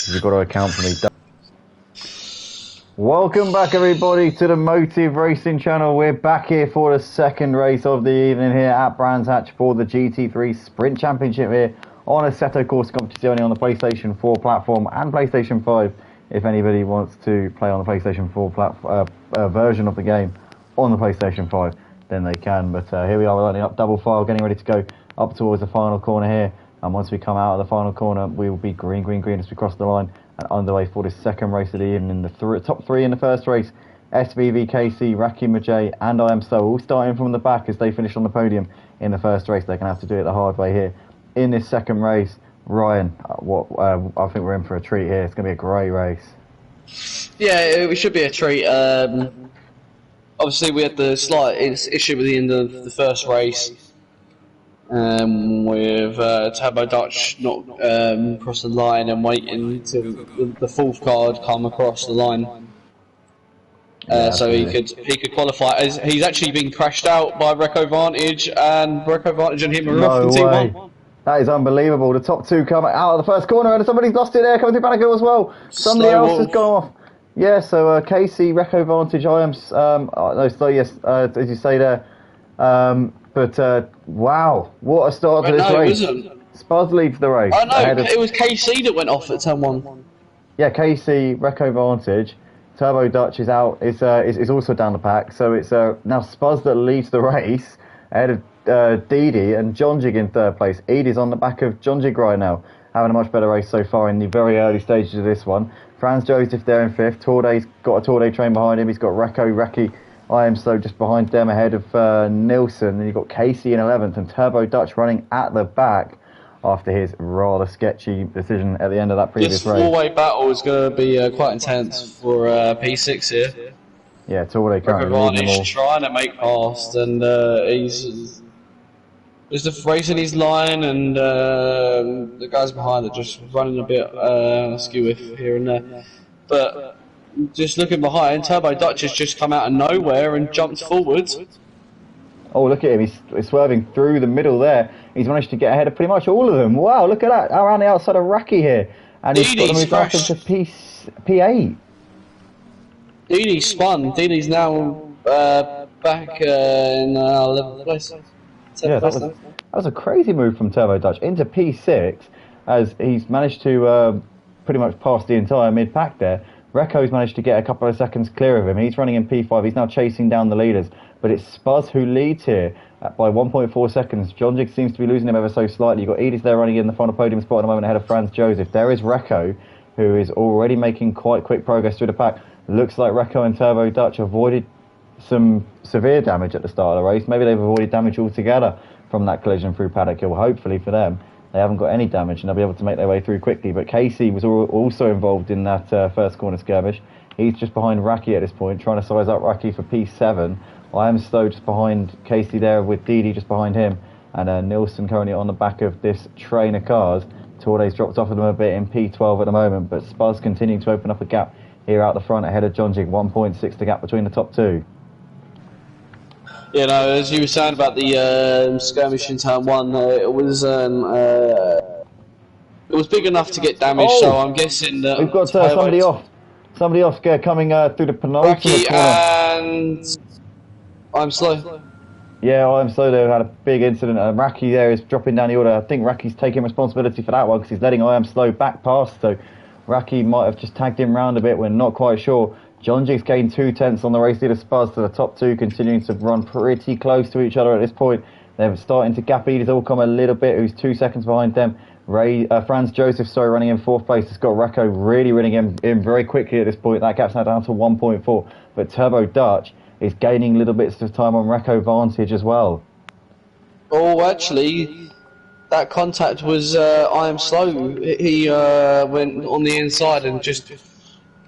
because you've got to account for me. Welcome back, everybody, to the Motive Racing channel. We're back here for the second race of the evening here at Brands Hatch for the GT3 Sprint Championship here on Assetto Corsa Competizione on the PlayStation 4 platform and PlayStation 5. If anybody wants to play on the PlayStation 4 version of the game on the PlayStation 5, then they can. But here we are, we're lining up double file, getting ready to go up towards the final corner here. And once we come out of the final corner, we will be green as we cross the line and underway for the second race of the evening. The top three in the first race, SVV, KC, Raki Majay, and I Am So, all starting from the back as they finish on the podium in the first race. They're going to have to do it the hard way here in this second race. Ryan, I think we're in for a treat here. It's going to be a great race. Yeah, it should be a treat. Obviously, we had the slight issue with the end of the first race with Turbo Dutch not crossing the line and waiting to the fourth car come across the line. So he could qualify. He's actually been crashed out by Reco Vantage, and Reco Vantage and him are off in T1. That is unbelievable. The top two come out of the first corner, and somebody's lost it there, coming through Panago as well. Somebody else has gone off. Yeah, so KC, Reco Vantage, I am, yes, as you say there. But wow, what a start to this race. Spuz leads the race. Oh no, it was KC that went off at turn 1. Yeah, KC, Reco Vantage. Turbo Dutch is out. Is also down the pack. So it's now Spuz that leads the race ahead of Didi and Jonjig in third place. Edie's on the back of Jonjig right now, having a much better race so far in the very early stages of this one. Franz Joseph there in fifth. Torday's got a Torday train behind him. He's got Reki. I Am So just behind them ahead of Nilsson. Then you've got Casey in 11th and Turbo Dutch running at the back after his rather sketchy decision at the end of that previous race. This four-way battle is going to be quite intense for P6 here. Yeah, Torday currently leading them all. Trying to make past, and he's just racing his line, and the guys behind are just running a bit askew here and there. But just looking behind, Turbo Dutch has just come out of nowhere and jumped forwards. Oh, look at him. He's swerving through the middle there. He's managed to get ahead of pretty much all of them. Wow, look at that. Around the outside of Raki here. And he's got to move up into P8. Didi spun. Didi's now back in 11th place. Yeah, that was a crazy move from Turbo Dutch into P6 as he's managed to pretty much pass the entire mid-pack there. Reco's managed to get a couple of seconds clear of him. He's running in P5. He's now chasing down the leaders. But it's Spuz who leads here by 1.4 seconds. Jonjig seems to be losing him ever so slightly. You've got Edith there running in the final podium spot at the moment ahead of Franz Joseph. There is Reco, who is already making quite quick progress through the pack. Looks like Reco and Turbo Dutch avoided some severe damage at the start of the race. Maybe they've avoided damage altogether from that collision through Paddock Hill. Hopefully for them, they haven't got any damage and they'll be able to make their way through quickly. But Casey was also involved in that first corner skirmish. He's just behind Raki at this point, trying to size up Raki for P7. I Am So just behind Casey there with Didi just behind him. And Nilsson currently on the back of this train of cars. Torday's dropped off of them a bit in P12 at the moment. But Spuz continuing to open up a gap here out the front ahead of Jonjig. 1.6 the gap between the top two. You know, as you were saying about the skirmish in turn 1, it was big enough to get damage, so I'm guessing that we've got somebody off. Somebody off coming through the penultimate corner. And I'm slow. Yeah, I'm slow there. Had a big incident. Raki there is dropping down the order. I think Raki's taking responsibility for that one because he's letting I Am Slow back past. So Raki might have just tagged him round a bit. We're not quite sure. Jonjig's gained 2 tenths on the race leader Spuz to the top two, continuing to run pretty close to each other at this point. They're starting to gap Edith Allcom a little bit, who's 2 seconds behind them. Franz Joseph, running in 4th place. It's got Reco really running in very quickly at this point. That gap's now down to 1.4. But Turbo Dutch is gaining little bits of time on Reco Vantage as well. Oh, actually, that contact was I Am Slow. He went on the inside and just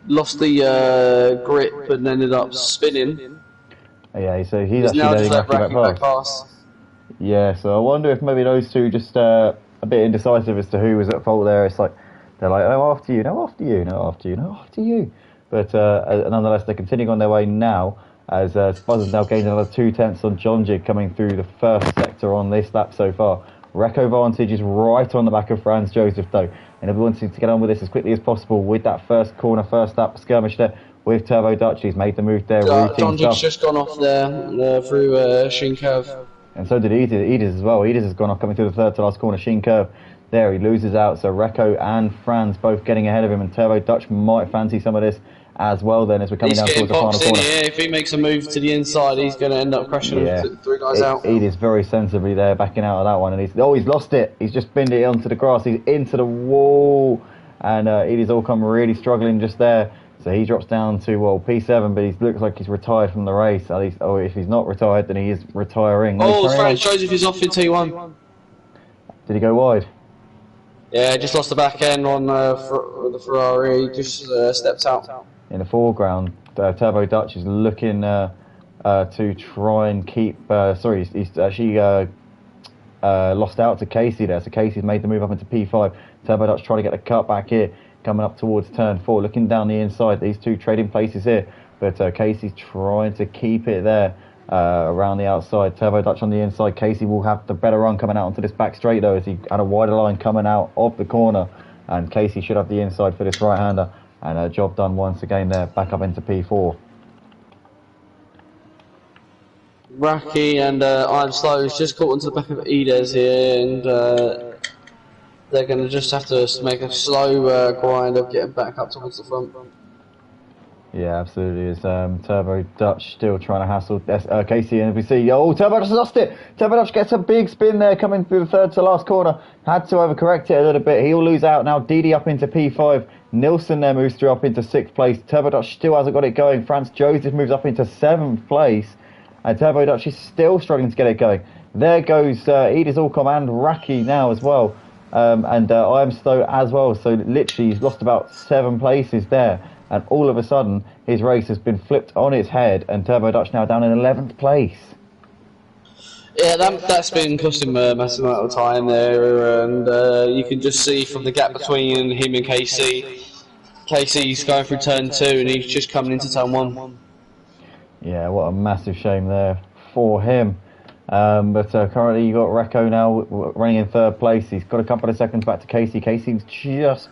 lost the grip and ended up spinning. Yeah, so he's actually letting Raki back past. Yeah, so I wonder if maybe those two just a bit indecisive as to who was at fault there. It's like they're like, oh, after you, no, after you, no, after you, no, after you. But nonetheless, they're continuing on their way now as Spuz has now gained another 2 tenths on Jonjig coming through the first sector on this lap so far. Recco Vantage is right on the back of Franz Josef though, and if we wanted to get on with this as quickly as possible with that first corner, first up skirmish there with Turbo Dutch. He's made the move there, routine John stuff. just gone off there through Sheen Curve. And so did Edis as well. Edis has gone off coming through the third to last corner. Sheen Curve there, he loses out. So Recco and Franz both getting ahead of him, and Turbo Dutch might fancy some of this as well then as we're coming down towards the final corner. Yeah, if he makes a move to the inside, he's going to end up crashing three guys out. Edis very sensibly there, backing out of that one, and he's lost it. He's just binned it onto the grass. He's into the wall, and Edis all come really struggling just there. So he drops down to P7, but he looks like he's retired from the race. At least, if he's not retired, then he is retiring. Franz Josef is off in T1. Did he go wide? Yeah, just lost the back end on the Ferrari. He just stepped out. In the foreground, Turbo Dutch is looking to try and keep. He's actually lost out to Casey there. So Casey's made the move up into P5. Turbo Dutch trying to get the cut back here, coming up towards turn 4, looking down the inside. These two trading places here, but Casey's trying to keep it there around the outside. Turbo Dutch on the inside. Casey will have the better run coming out onto this back straight though, as he had a wider line coming out of the corner, and Casey should have the inside for this right-hander. And job done once again there, back up into P4. Raki and I'm Slow is just caught onto the back of Edis here, and they're going to just have to make a slow grind of getting back up towards the front. Yeah, absolutely. It's Turbo Dutch still trying to hassle Casey, and we see, Turbo Dutch lost it. Turbo Dutch gets a big spin there coming through the third to last corner. Had to overcorrect it a little bit. He'll lose out now. Didi up into P5. Nilsson there moves through up into 6th place. Turbo Dutch still hasn't got it going. Franz Josef moves up into 7th place. And Turbo Dutch is still struggling to get it going. There goes Edis Allcom and Raki now as well. And I am slow as well. So literally he's lost about 7 places there. And all of a sudden his race has been flipped on its head. And Turbo Dutch now down in 11th place. Yeah, that's been costing him a massive amount of time there, and you can just see from the gap between him and Casey. Casey's going through turn 2 and he's just coming into turn 1. Yeah, what a massive shame there for him. But currently you've got Recco now running in 3rd place. He's got a couple of seconds back to Casey. Casey's just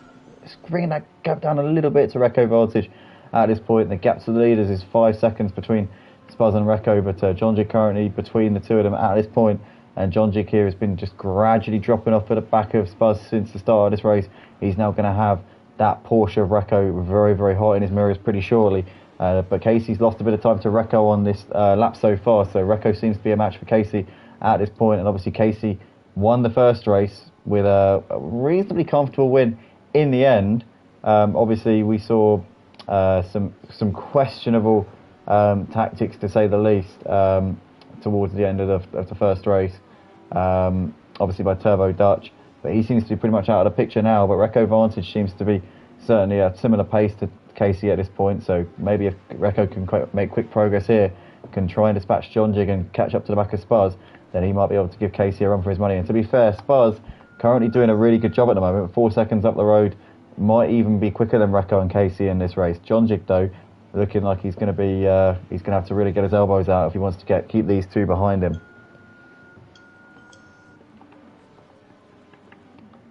bringing that gap down a little bit to Recco Vantage at this point. The gap to the leaders is 5 seconds between Spuz and Recco, but Jonjic currently between the two of them at this point, and Jonjic here has been just gradually dropping off at the back of Spuz since the start of this race. He's now going to have that Porsche of Recco very, very hot in his mirrors pretty shortly, but Casey's lost a bit of time to Recco on this lap so far, so Recco seems to be a match for Casey at this point, and obviously Casey won the first race with a reasonably comfortable win in the end. Obviously we saw some questionable tactics, to say the least, towards the end of the first race, obviously by Turbo Dutch, but he seems to be pretty much out of the picture now. But Recco Vantage seems to be certainly a similar pace to Casey at this point, so maybe if Recco can make quick progress here, can try and dispatch Jonjic and catch up to the back of Spuz, then he might be able to give Casey a run for his money. And to be fair, Spuz currently doing a really good job at the moment, 4 seconds up the road, might even be quicker than Recco and Casey in this race. Jonjic though, looking like he's going to have to really get his elbows out if he wants to keep these two behind him.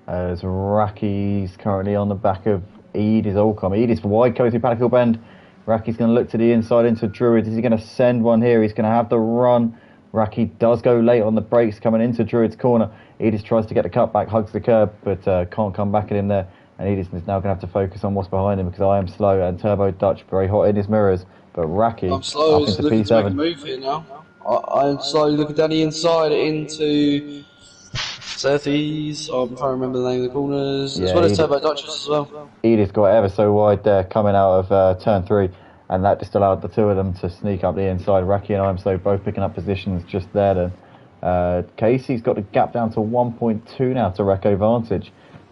As Raki's currently on the back of Edis Allcom. Edis wide coming through Paddock Hill Bend. Raki's going to look to the inside into Druid. Is he going to send one here? He's going to have the run. Raki does go late on the brakes coming into Druid's corner. Edis tries to get the cut back, hugs the curb, but can't come back in there. And Edis is now going to have to focus on what's behind him, because I am slow and Turbo Dutch very hot in his mirrors. But Raki I'm slow, up into looking P7. to make a move here now. I'm slowly looking down the inside into Surtees. I'm trying to remember the name of the corners, as well as Turbo Dutch as well. Edis got ever so wide there coming out of turn 3, and that just allowed the two of them to sneak up the inside. Raki and I am so both picking up positions just there then. Casey's got the gap down to 1.2 now to Recco Vantage.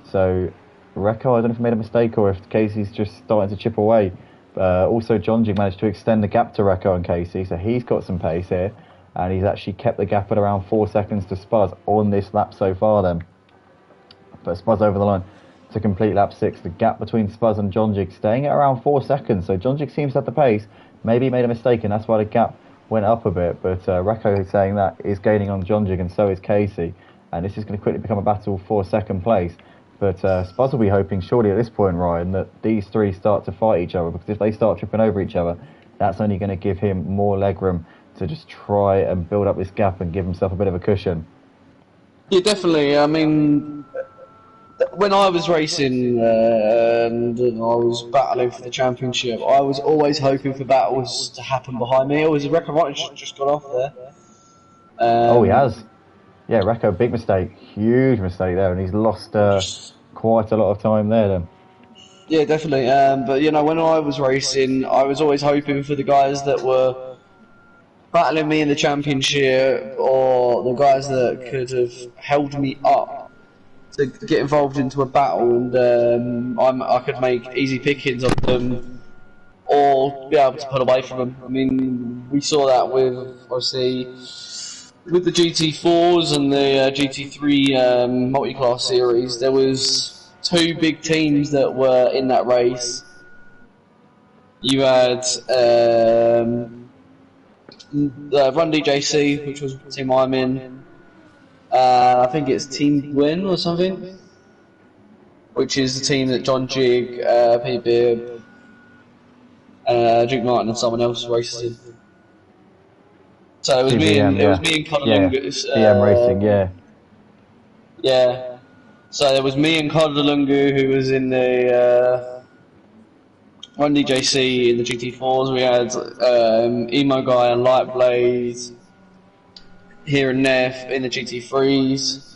So Recco, I don't know if he made a mistake or if Casey's just starting to chip away. Also, Jonjic managed to extend the gap to Recco and Casey, so he's got some pace here, and he's actually kept the gap at around 4 seconds to Spuz on this lap so far then. But Spuz over the line to complete lap 6. The gap between Spuz and Jonjic staying at around 4 seconds, so Jonjic seems to have the pace. Maybe he made a mistake and that's why the gap went up a bit, but Recco is saying that is gaining on Jonjic and so is Casey. and this is going to quickly become a battle for second place. But Spuz will be hoping, surely at this point, Ryan, that these three start to fight each other, because if they start tripping over each other, that's only going to give him more legroom to just try and build up this gap and give himself a bit of a cushion. Yeah, definitely. I mean, when I was racing and I was battling for the championship, I was always hoping for battles to happen behind me. It was a record right just got off there. Oh, he has. Yeah, Recco, big mistake, huge mistake there, and he's lost quite a lot of time there then. Yeah, definitely. But you know, when I was racing, I was always hoping for the guys that were battling me in the championship, or the guys that could have held me up to get involved into a battle, and I could make easy pickings of them, or be able to pull away from them. I mean, we saw that with obviously. With the GT4s and the GT3 multi-class series, there was two big teams that were in that race. You had Run DJC, which was the team I'm in. I think it's Team Win or something, which is the team that John Jig, Pete Beard, Duke Martin, and someone else races in. So it was me and Kodalungus. BM Racing, yeah. Yeah. So there was me and Kodalungu, who was in the Run DJC in the GT4s. We had Emo Guy and Lightblade here and there in the GT3s.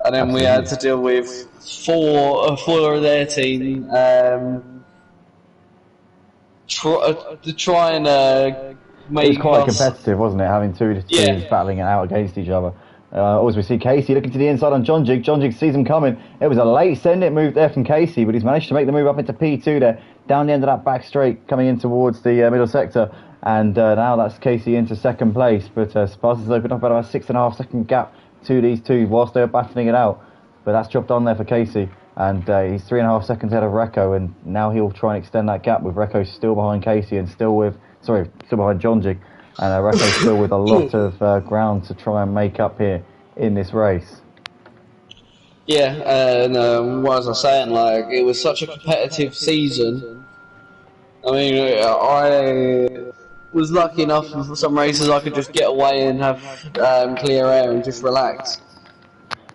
And then we had to deal with four of their team to try and it was quite competitive, wasn't it? Having two teams battling it out against each other. Always we see Casey looking to the inside on John Jig. John Jig sees him coming. It was a late send-it move there from Casey, but he's managed to make the move up into P2 there, down the end of that back straight, coming in towards the middle sector. And now that's Casey into second place. But Spaz has opened up about a 6.5 second gap to these two whilst they're battling it out. But that's dropped on there for Casey. And he's 3.5 seconds ahead of Recco, and now he'll try and extend that gap with Recco still behind Casey and still behind John Jig, and Recco's still with a lot of ground to try and make up here in this race. Yeah, and what was I saying? Like, it was such a competitive season. I mean, I was lucky enough for some races I could just get away and have clear air and just relax.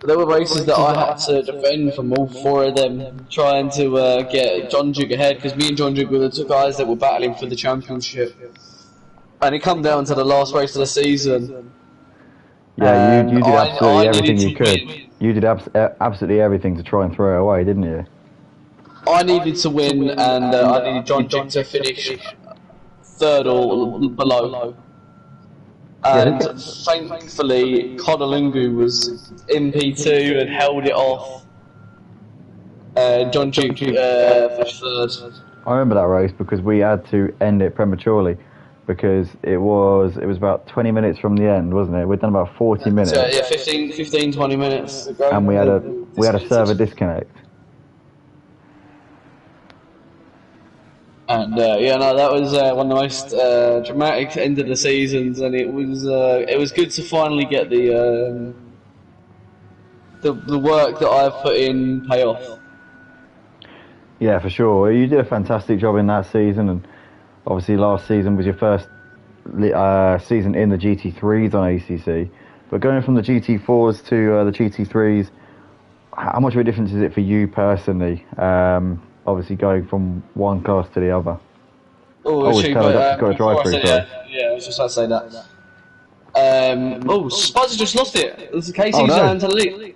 But there were races that I had to defend from all four of them, trying to get John Jig ahead, because me and John Jig were the two guys that were battling for the championship. And it come down to the last race of the season. Yeah, you did absolutely everything you could. You did absolutely everything to try and throw it away, didn't you? I needed to win, and I needed John Jig to finish third or below. And thankfully, Kodalungu was in P2 and held it off. John Jig finished third. I remember that race because we had to end it prematurely because it was about 20 minutes from the end, wasn't it? We'd done about 40 minutes. Yeah, 15, 20 minutes ago. And we had a server disconnect. And that was one of the most dramatic end of the seasons, and it was good to finally get the work that I've put in pay off. Yeah, for sure. You did a fantastic job in that season, and obviously last season was your first season in the GT3s on ACC. But going from the GT4s to the GT3s, how much of a difference is it for you personally? Obviously going from one class to the other. It's got a drive through. Yeah, I was just about to say that. Spuz has just lost it. This is Casey's down to the lead.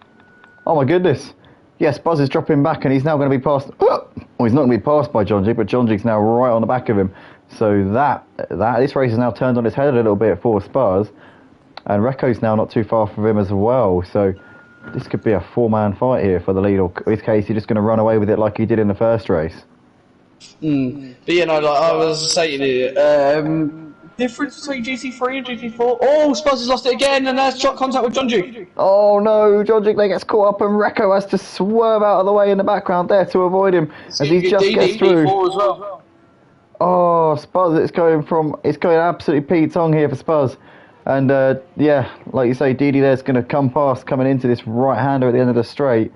Oh my goodness. Yes, Spuz is dropping back and he's now going to be passed. Well, he's not going to be passed by John Jig, but John Jig's now right on the back of him. So this race has now turned on its head a little bit for Spuz. And Recco's now not too far from him as well. So this could be a four-man fight here for the lead, or is Casey just going to run away with it like he did in the first race? But like I was saying, difference between GT3 and GT4. Oh, Spuz has lost it again, and there's shot contact with John Jig. Oh no, John Jig gets caught up, and Recco has to swerve out of the way in the background there to avoid him as he just gets through. As well. Oh, Spuz, it's going absolutely Pete Tong here for Spuz. And yeah, like you say, Didi there's going to come past, coming into this right-hander at the end of the straight.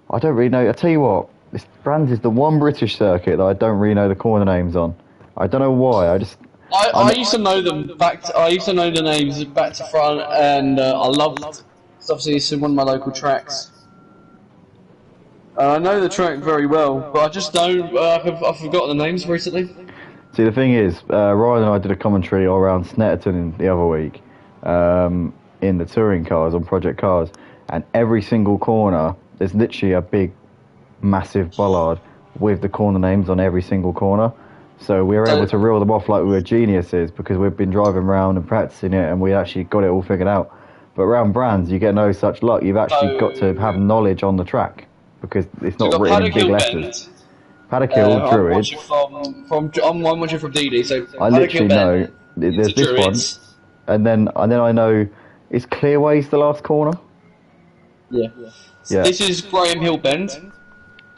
I don't really know. I tell you what, this Brands is the one British circuit that I don't really know the corner names on. I don't know why. I used to know them I used to know the names back to front, and I loved. Cause obviously, it's one of my local tracks. I know the track very well, but I just don't. I've forgotten the names recently. See, the thing is, Ryan and I did a commentary around Snetterton the other week in the touring cars on Project Cars, and every single corner, there's literally a big, massive bollard with the corner names on every single corner. So we were able to reel them off like we were geniuses because we've been driving around and practicing it, and we actually got it all figured out. But around Brands, you get no such luck. You've actually got to have knowledge on the track because it's not written in big letters. Paddock Hill, Druid. I'm watching from DD, so I literally know there's this one, and then I know is Clearways the last corner. Yeah. This is Graham Hill Bend.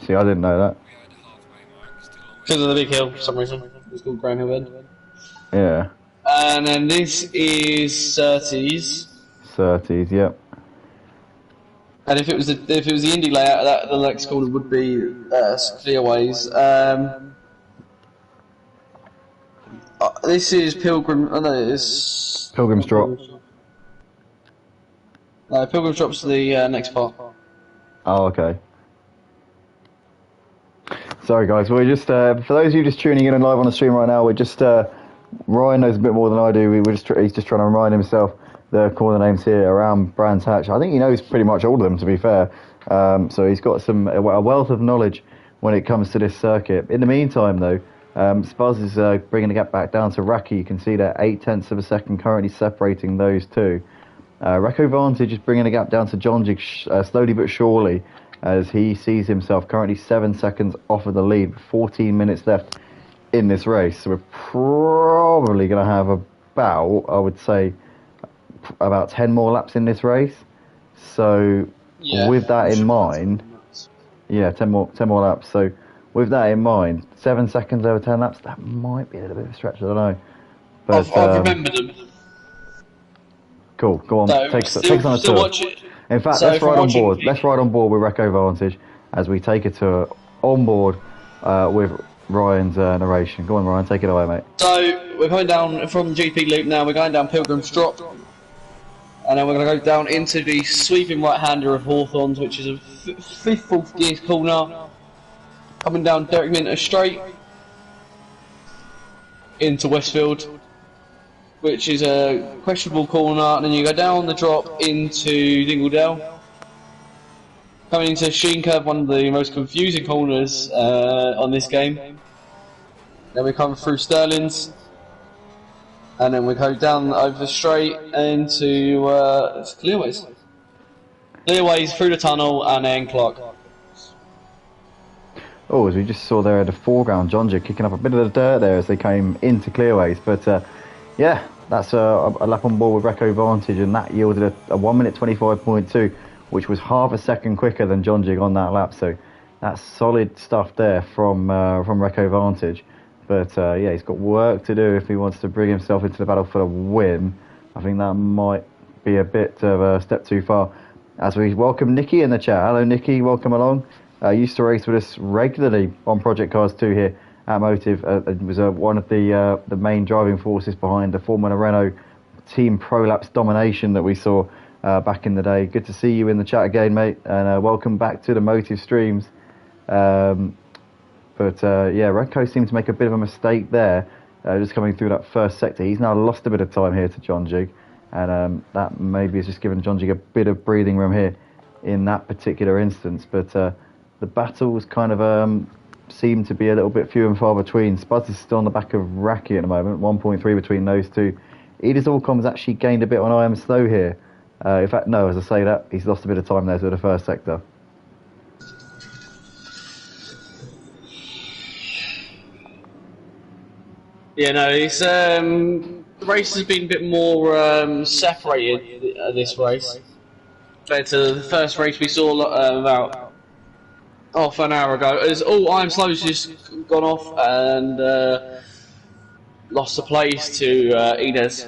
See, I didn't know that. Because of the big hill, for some reason, it's called Graham Hill Bend. Yeah. And then this is Surtees. Surtees, yep. And if it was the Indy layout, the next corner would be Clearways. This is Pilgrim. Oh no, it's Pilgrim's Drop. No, Pilgrim's Drop's the next part. Oh, okay. Sorry, guys. We're just for those of you just tuning in and live on the stream right now. We're just Ryan knows a bit more than I do. He's just trying to remind himself the corner names here around Brands Hatch. I think he knows pretty much all of them, to be fair. So he's got a wealth of knowledge when it comes to this circuit. In the meantime, though, Spaz is bringing the gap back down to Raki. You can see that 0.8 of a second currently separating those two. Recco Vantage is bringing the gap down to John Jig slowly but surely, as he sees himself currently 7 seconds off of the lead, 14 minutes left in this race. So we're probably going to have about, I would say, about 10 more laps in this race. So with that in mind, 10 more laps. So with that in mind, 7 seconds over 10 laps, that might be a little bit of a stretch, I don't know. But I've remembered them. Cool, go on, So take us on a tour. In fact, let's ride on board. Let's ride on board with Recco Vantage as we take a tour on board with Ryan's narration. Go on, Ryan, take it away, mate. So we're coming down from GP Loop now. We're going down Pilgrim's Drop, and then we're going to go down into the sweeping right-hander of Hawthorns, which is a fourth gear corner. Coming down Derek Minter straight into Westfield, which is a questionable corner, and then you go down the drop into Dingledale. Coming into Sheen Curve, one of the most confusing corners on this game. Then we come through Sterling's, and then we go down over the straight into Clearways. Clearways through the tunnel, and then Clark. Oh, as we just saw there at the foreground, John Jig kicking up a bit of the dirt there as they came into Clearways. But yeah, that's a lap on board with Recco Vantage, and that yielded a 1 minute 25.2, which was half a second quicker than John Jig on that lap. So that's solid stuff there from Recco Vantage. But yeah, he's got work to do if he wants to bring himself into the battle for the win. I think that might be a bit of a step too far. As we welcome Nikki in the chat. Hello, Nikki. Welcome along. Used to race with us regularly on Project Cars 2 here at Motive. It was one of the main driving forces behind the Formula Renault Team Prolapse domination that we saw back in the day. Good to see you in the chat again, mate, and welcome back to the Motive streams. But yeah, Recco seemed to make a bit of a mistake there, just coming through that first sector. He's now lost a bit of time here to John Jig, and that maybe has just given John Jig a bit of breathing room here in that particular instance. But the battles kind of seem to be a little bit few and far between. Spuds is still on the back of Raki at the moment, 1.3 between those two. Edith Allcom's actually gained a bit on I Am Slow here. In fact, no, as I say that, he's lost a bit of time there to the first sector. Yeah, no, it's the race has been a bit more separated this race compared to the first race we saw about half an hour ago. As I'm Slow's just gone off and lost the place to Inez.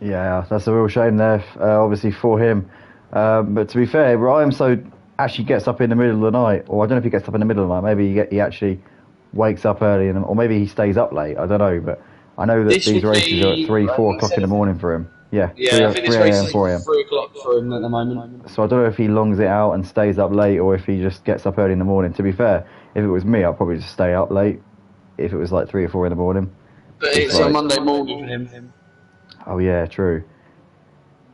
Yeah, that's a real shame there, obviously for him. But to be fair, Ryan actually gets up in the middle of the night, or I don't know if he gets up in the middle of the night. Maybe he actually wakes up early, or maybe he stays up late. I don't know, but I know that This these would races are at be 3, 4 o'clock in the 7. morning for him. Yeah, Yeah, I think this race 3 a.m., is 4 a.m. 3 o'clock for him at the moment. So I don't know if he longs it out and stays up late, or if he just gets up early in the morning. To be fair, if it was me, I'd probably just stay up late. If it was like 3 or 4 in the morning, But just it's a like, Monday morning for him. oh yeah, true.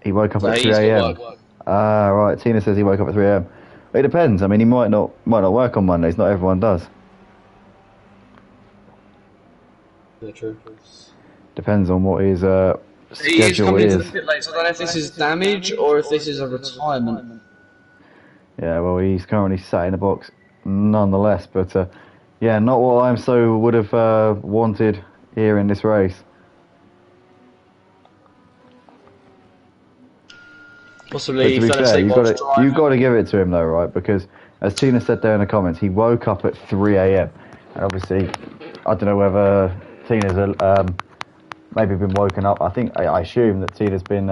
He woke up So at he's 3 got a.m. work. Ah, right. Tina says he woke up at 3 a.m. It depends. I mean, he might not work on Mondays. Not everyone does. Yeah, true. Depends on what his He is schedule coming into is. the pit late, so I don't know if this is damage or if this is a retirement. Yeah, well, he's currently sat in the box nonetheless. But yeah, not what I'm so would have wanted here in this race. But Possibly to be fell fair, asleep whilst you've got driving. to give it to him though, right? Because as Tina said there in the comments, he woke up at 3 a.m. And obviously, I don't know whether Tina's maybe been woken up. I assume that Tina's been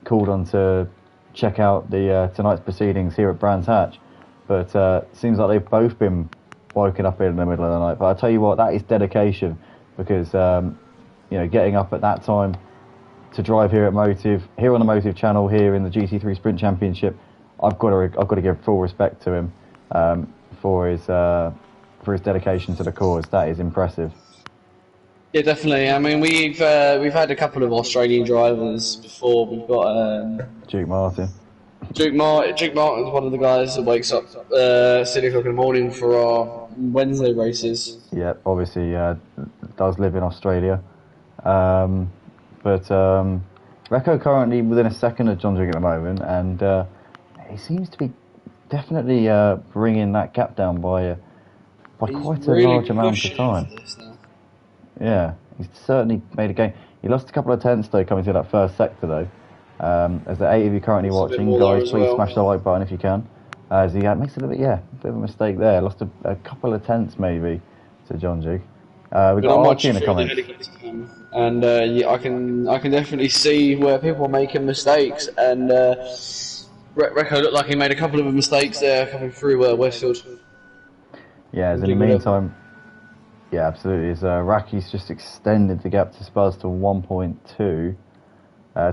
called on to check out the tonight's proceedings here at Brands Hatch. But seems like they've both been woken up in the middle of the night. But I tell you what, that is dedication because getting up at that time to drive here at Motive, here on the Motive channel, here in the GT3 Sprint Championship, I've got to give full respect to him for his dedication to the cause. That is impressive. Yeah, definitely. I mean, we've had a couple of Australian drivers before. We've got Duke Martin. Duke Martin's one of the guys that wakes up 6 o'clock in the morning for our Wednesday races. Yeah, obviously does live in Australia. But Recco currently within a second of John Duke at the moment, and he seems to be definitely bringing that gap down by quite a large amount of time. Yeah, he's certainly made a gain. He lost a couple of tenths though coming through that first sector though. As the 8 of you currently watching, guys, please smash the like button if you can. As he makes a bit of a mistake there. Lost a couple of tenths maybe to John Duke. We've got Archie in the comments. And yeah, I can definitely see where people are making mistakes. And Recco looked like he made a couple of mistakes there coming through Westfield. Yeah, as in the meantime, yeah, absolutely. As Raki's just extended the gap to Spurs to 1.2.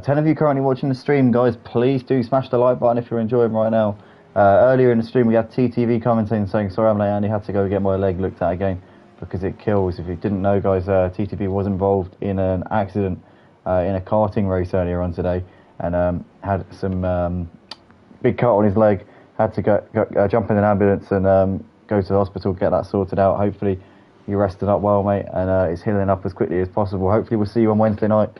10 of you currently watching the stream, guys, please do smash the like button if you're enjoying right now. Earlier in the stream, we had TTV commenting saying, sorry, I'm late, I only had to go get my leg looked at again because it kills. If you didn't know, guys, TTV was involved in an accident in a karting race earlier on today and had some big cut on his leg, had to go jump in an ambulance and go to the hospital, get that sorted out. Hopefully you're resting up well, mate, and it's healing up as quickly as possible. Hopefully we'll see you on Wednesday night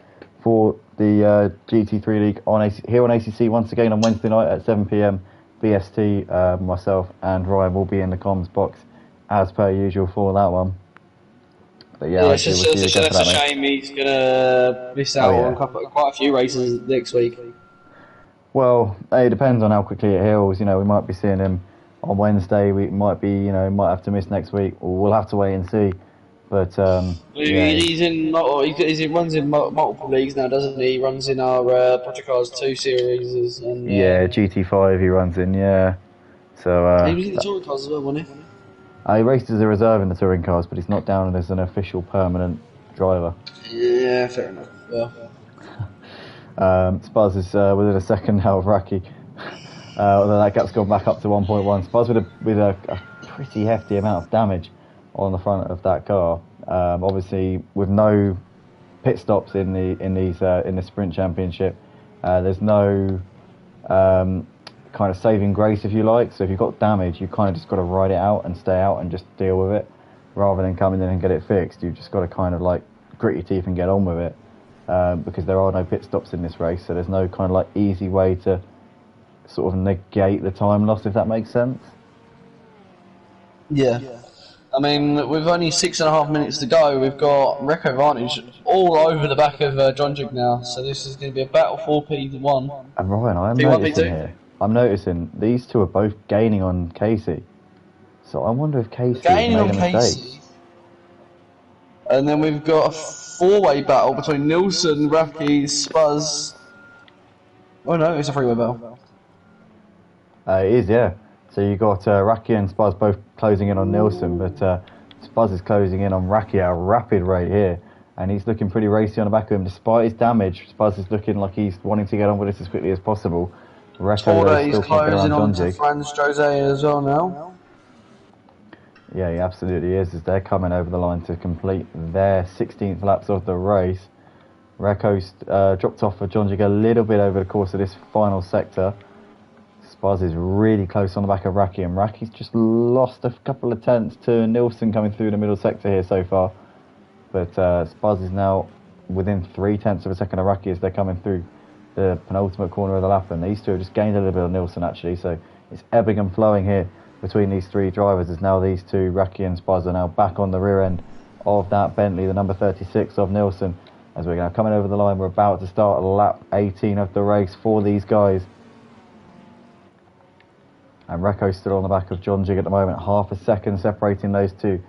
for the GT3 League here on ACC once again on Wednesday night at 7 p.m. BST. Myself and Ryan will be in the comms box as per usual for that one. But yeah, it's a shame he's gonna miss out on quite a few races next week. Well, it depends on how quickly it heals. You know, we might be seeing him on Wednesday. We might be, might have to miss next week. Or we'll have to wait and see. But he runs in multiple leagues now, doesn't he? He runs in our Project Cars 2 series. And, GT5 he runs in, yeah. So he was in the touring cars as well, wasn't he? He raced as a reserve in the touring cars, but he's not down as an official permanent driver. Yeah, fair enough. Yeah. Spaz is within a second now of Raki. Although that gap's gone back up to 1.1. Spaz with a pretty hefty amount of damage on the front of that car. Obviously, with no pit stops in the Sprint Championship, there's no kind of saving grace, if you like. So if you've got damage, you kind of just got to ride it out and stay out and just deal with it, rather than coming in and get it fixed. You've just got to kind of like grit your teeth and get on with it, because there are no pit stops in this race. So there's no kind of like easy way to sort of negate the time loss, if that makes sense. Yeah. I mean, with only 6.5 minutes to go, we've got Recco advantage all over the back of John Duke now. So this is going to be a battle for P1. And Ryan, I'm noticing these two are both gaining on Casey. So I wonder if Casey made a mistake. And then we've got a four-way battle between Nilsson, Raki, Spuzz. Oh no, it's a three-way battle. It is, yeah. So you got Raki and Spuzz both closing in on Nilsson, but Spuzz is closing in on Raki at a rapid rate here. And he's looking pretty racy on the back of him. Despite his damage, Spuzz is looking like he's wanting to get on with this as quickly as possible. Torda is closing on to Franz Jose as well now. Yeah, he absolutely is, as they're coming over the line to complete their 16th laps of the race. Reko's dropped off for Jonjic a little bit over the course of this final sector. Spuzz is really close on the back of Raki, and Raki's just lost a couple of tenths to Nilsson coming through the middle sector here so far. But Spuzz is now within 0.3 of a second of Raki as they're coming through the penultimate corner of the lap, and these two have just gained a little bit of Nilsson actually, so it's ebbing and flowing here between these three drivers as now these two, Raki and Spuzz, are now back on the rear end of that Bentley, the number 36 of Nilsson. As we're now coming over the line, we're about to start lap 18 of the race for these guys. And Reko's still on the back of Jonjic at the moment, half a second separating those two.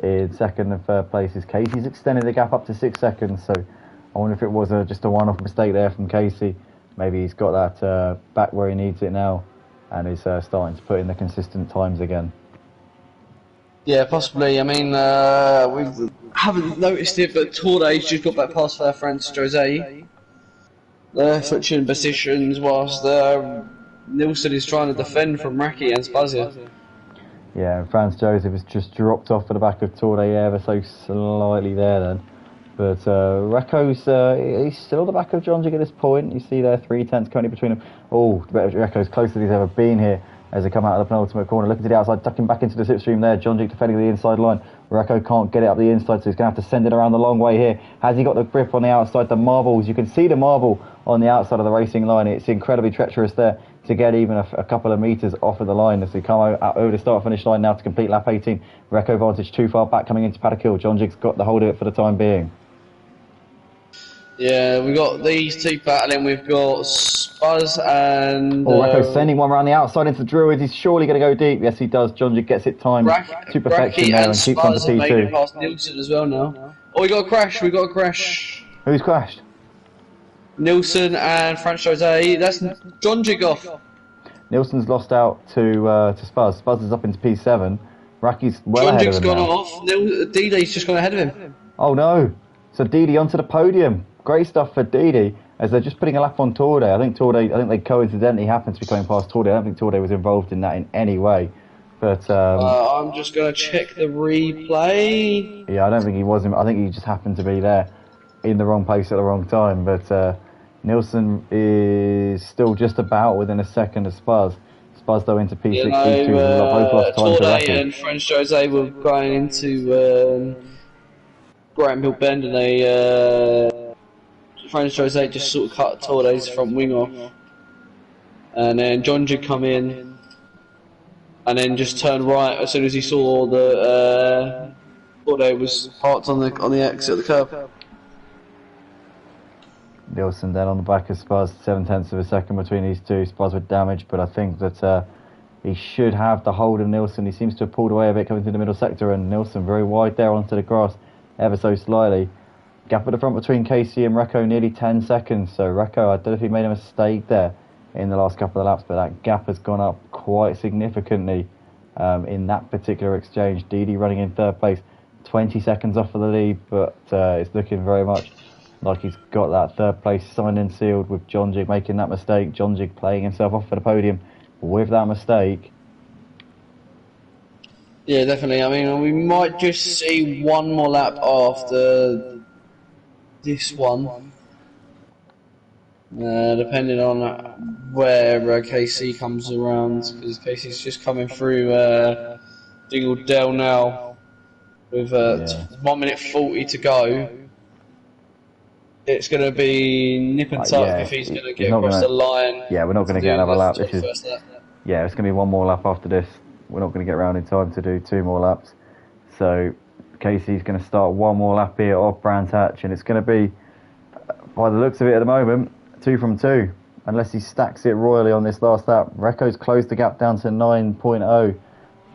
In second and third places, Casey's extended the gap up to 6 seconds, so I wonder if it was just a one-off mistake there from Casey. Maybe he's got that back where he needs it now, and is starting to put in the consistent times again. Yeah, possibly. I mean, we haven't noticed it, but Torde's just got back past Franz Jose. They're switching positions whilst Nilsson is trying to defend from Raki and Spuzz. Yeah, and Franz Joseph has just dropped off at the back of Torde ever so slightly there then. But Reko's he's still at the back of Jonjic at this point. You see there 3 tenths currently between them. Oh, Reko's closer than he's ever been here as they come out of the penultimate corner. Looking to the outside, ducking back into the slipstream there. Jonjic defending the inside line. Reko can't get it up the inside, so he's going to have to send it around the long way here. Has he got the grip on the outside? The marbles, you can see the marble on the outside of the racing line. It's incredibly treacherous there to get even a couple of metres off of the line as we come over the start-finish line now to complete lap 18. Reko vantage too far back coming into paddock hill. Jonjic's got the hold of it for the time being. Yeah, we've got these two battling. We've got Spuzz and... Oh, Reko's sending one around the outside into the Druids. He's surely going to go deep. Yes, he does. Jonjic gets it timed to perfection there and keeps on to P2. Making past Nilsson as well now. Oh, we got a crash. We got a crash. Who's crashed? Nilsson and Franz Jose. That's Jonjic off. Nilsson's lost out to Spuzz. Spuzz is up into P7. Raki's well ahead of him gone now. off. Didi's just gone ahead of him. Oh no. So Didi onto the podium. Great stuff for Didi as they're just putting a lap on Torde. I think they coincidentally happened to be coming past Torde. I don't think Torde was involved in that in any way. But I'm just going to check the replay. Yeah, I don't think he was. I think he just happened to be there in the wrong place at the wrong time. But Nilsson is still just about within a second of Spuzz. Spuzz though into P6, P2, both lost time to Torde and Franz Jose were going into Graham Hill Bend, and Franz Jose just sort of cut Torde's front wing off, and then Jonjic come in, and then just turned right as soon as he saw that Torde was parked on the exit of the curb. Nilsson then on the back of Spuzz, 0.7 of a second between these two. Spuzz with damage, but I think that he should have the hold of Nilsson. He seems to have pulled away a bit coming through the middle sector, and Nilsson very wide there onto the grass, ever so slightly. Gap at the front between Casey and Reko nearly 10 seconds. So Reko, I don't know if he made a mistake there in the last couple of laps, but that gap has gone up quite significantly in that particular exchange. Didi running in third place, 20 seconds off of the lead, but it's looking very much like he's got that third place signed and sealed with Jonjic making that mistake. Jonjic playing himself off for the podium with that mistake. Yeah, definitely. I mean, we might just see one more lap after this one, depending on where KC comes around, because KC's just coming through Dingle Dell now with 1 minute 40 to go. It's going to be nip and tuck if he's going to get across the line. Yeah, we're not going to get another lap. It's going to be one more lap after this. We're not going to get around in time to do 2 more laps. So Casey's going to start 1 more lap here off Brands Hatch, and it's going to be, by the looks of it at the moment, 2 from 2, unless he stacks it royally on this last lap. Reko's closed the gap down to 9.0,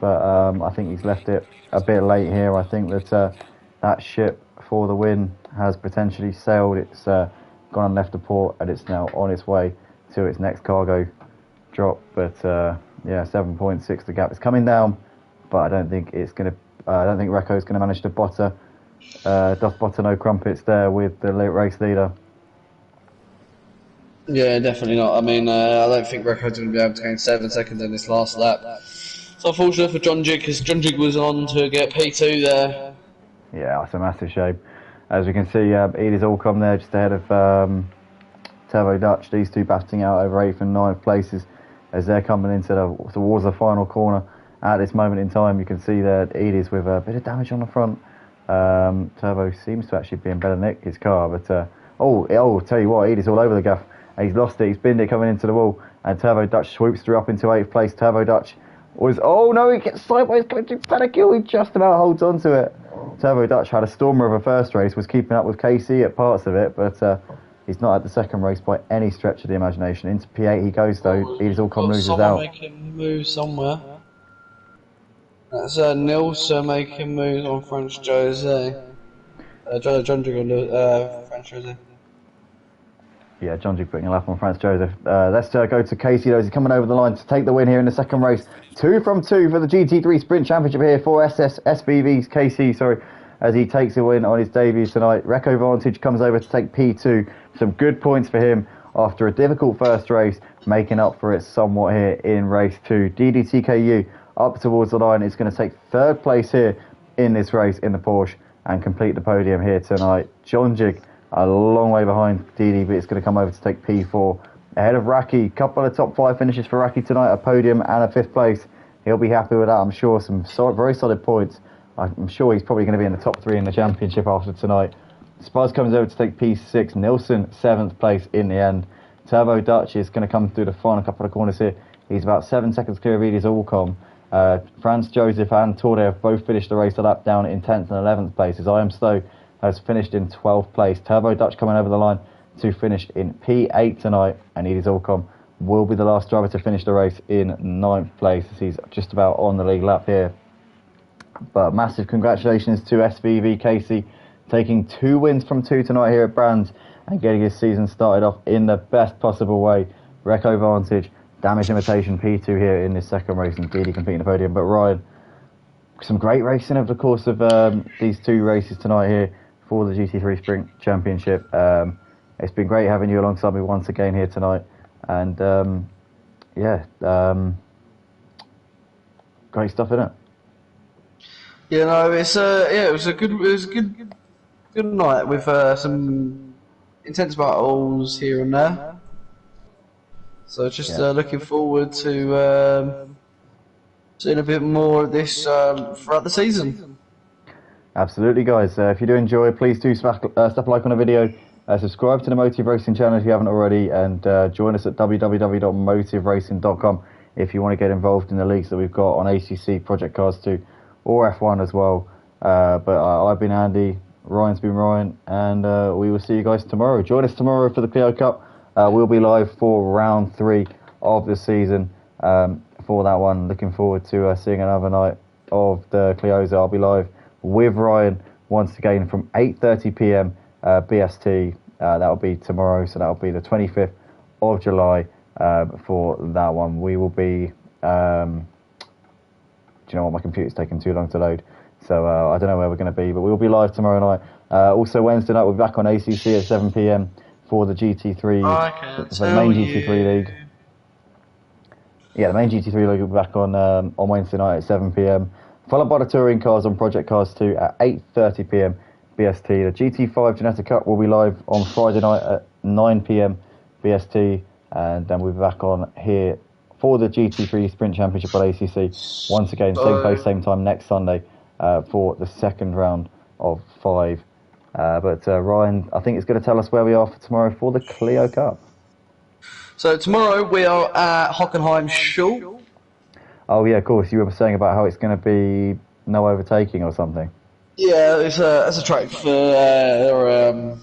but I think he's left it a bit late here. I think that that ship for the win has potentially sailed. It's gone and left the port, and it's now on its way to its next cargo drop. But yeah, 7.6 the gap is coming down, but I don't think it's going to. I don't think Recco's going to manage to butter no crumpets there with the race leader. Yeah, definitely not. I mean, I don't think Recco's going to be able to gain 7 seconds in this last lap. It's unfortunate for John Jig, because John Jig was on to get P2 there. Yeah, it's a massive shame. As we can see, Edie's all come there just ahead of Turbo Dutch. These two battling out over 8th and 9th places as they're coming into towards the final corner. At this moment in time, you can see that Edie's with a bit of damage on the front. Turbo seems to actually be in better nick, his car, but tell you what, Edie's all over the gaff. He's lost it, he's binned it coming into the wall, and Turbo Dutch swoops through up into 8th place. Turbo Dutch oh no, he gets sideways, going to Panakill, he just about holds on to it. Turbo Dutch had a stormer of a first race, was keeping up with KC at parts of it, but he's not at the second race by any stretch of the imagination. Into P8 he goes though, Edie's all come loses out. Making moves somewhere. That's Nilsa making moves on French Jose. John Jig on French Jose. Yeah, John Jig putting a lap on France Joseph. Let's go to Casey though. He's coming over the line to take the win here in the second race. 2 from 2 for the GT3 Sprint Championship here for SBV's Casey, as he takes a win on his debut tonight. Recco Vantage comes over to take P2. Some good points for him after a difficult first race, making up for it somewhat here in race 2. DDTKU up towards the line. It's going to take 3rd place here in this race in the Porsche and complete the podium here tonight. John Jig a long way behind DD, but it's going to come over to take P4 ahead of Raki. Couple of top 5 finishes for Raki tonight, a podium and a 5th place. He'll be happy with that, I'm sure. Some very solid points. I'm sure he's probably going to be in the top 3 in the championship after tonight. Spaz comes over to take P6. Nilsson 7th place in the end. Turbo Dutch is going to come through the final couple of corners here. He's about 7 seconds clear of Edie's Allcom. Franz Joseph and Torde have both finished the race a lap down in 10th and 11th places. I Am Stowe has finished in 12th place. Turbo Dutch coming over the line to finish in P8 tonight, and Edie's Allcom will be the last driver to finish the race in 9th place, as he's just about on the league lap here. But massive congratulations to SVV Casey, taking 2 wins from 2 tonight here at Brands and getting his season started off in the best possible way. Recco Vantage, Damage Imitation P2 here in this second race, and DD competing the podium. But Ryan, some great racing over the course of these 2 races tonight here for the GT3 Sprint Championship. It's been great having you alongside me once again here tonight, and great stuff, isn't it? Yeah, no, it was a good night with some intense battles here and there. So just looking forward to seeing a bit more of this throughout the season. Absolutely, guys. If you do enjoy, please do slap a like on the video. Subscribe to the Motive Racing channel if you haven't already, and join us at www.motiveracing.com if you want to get involved in the leagues that we've got on ACC, Project Cars 2, or F1 as well. But I've been Andy, Ryan's been Ryan, and we will see you guys tomorrow. Join us tomorrow for the Clio Cup. We'll be live for round 3 of the season for that one. Looking forward to seeing another night of the Clios. I'll be live with Ryan once again from 8:30 p.m. BST. That'll be tomorrow, so that'll be the 25th of July for that one. We will be... do you know what? My computer's taking too long to load, so I don't know where we're going to be, but we'll be live tomorrow night. Also Wednesday night, we'll be back on ACC at 7 p.m. for the GT3, for the main GT3 league. Yeah, the main GT3 league will be back on Wednesday night at 7 p.m. Followed by the touring cars on Project Cars 2 at 8:30 p.m. BST. The GT5 Genetic Cup will be live on Friday night at 9 p.m. BST, and then we'll be back on here for the GT3 Sprint Championship at ACC. Once again, same place, same time next Sunday for the second round of 5. But Ryan, I think it's going to tell us where we are for tomorrow for the Clio Cup. So tomorrow we are at Hockenheim Schule. Oh yeah, of course. You were saying about how it's going to be no overtaking or something. Yeah, it's a track for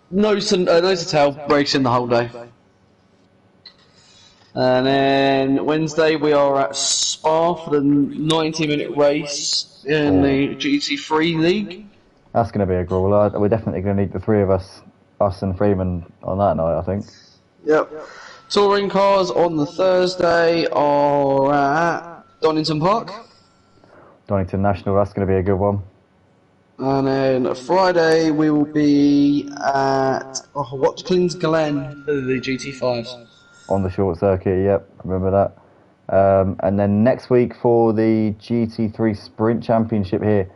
nose to tail racing the whole day. And then Wednesday we are at Spa for the 90-minute race in the GT3 League. That's going to be a grueler. We're definitely going to need the three of us and Freeman on that night, I think. Yep. Touring cars on the Thursday are at Donington Park. Donington National, that's going to be a good one. And then Friday we will be at Watkins Glen for the GT5s. On the short circuit, yep, remember that. And then next week for the GT3 Sprint Championship here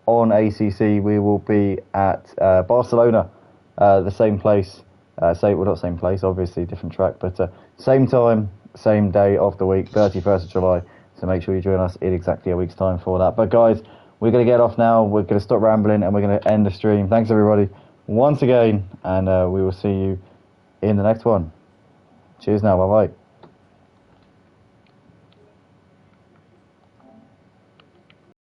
on ACC, we will be at Barcelona, the same place. Not same place, obviously, different track, but same time, same day of the week, 31st of July. So make sure you join us in exactly a week's time for that. But guys, we're going to get off now. We're going to stop rambling and we're going to end the stream. Thanks everybody once again, and we will see you in the next one. Cheers now, bye bye.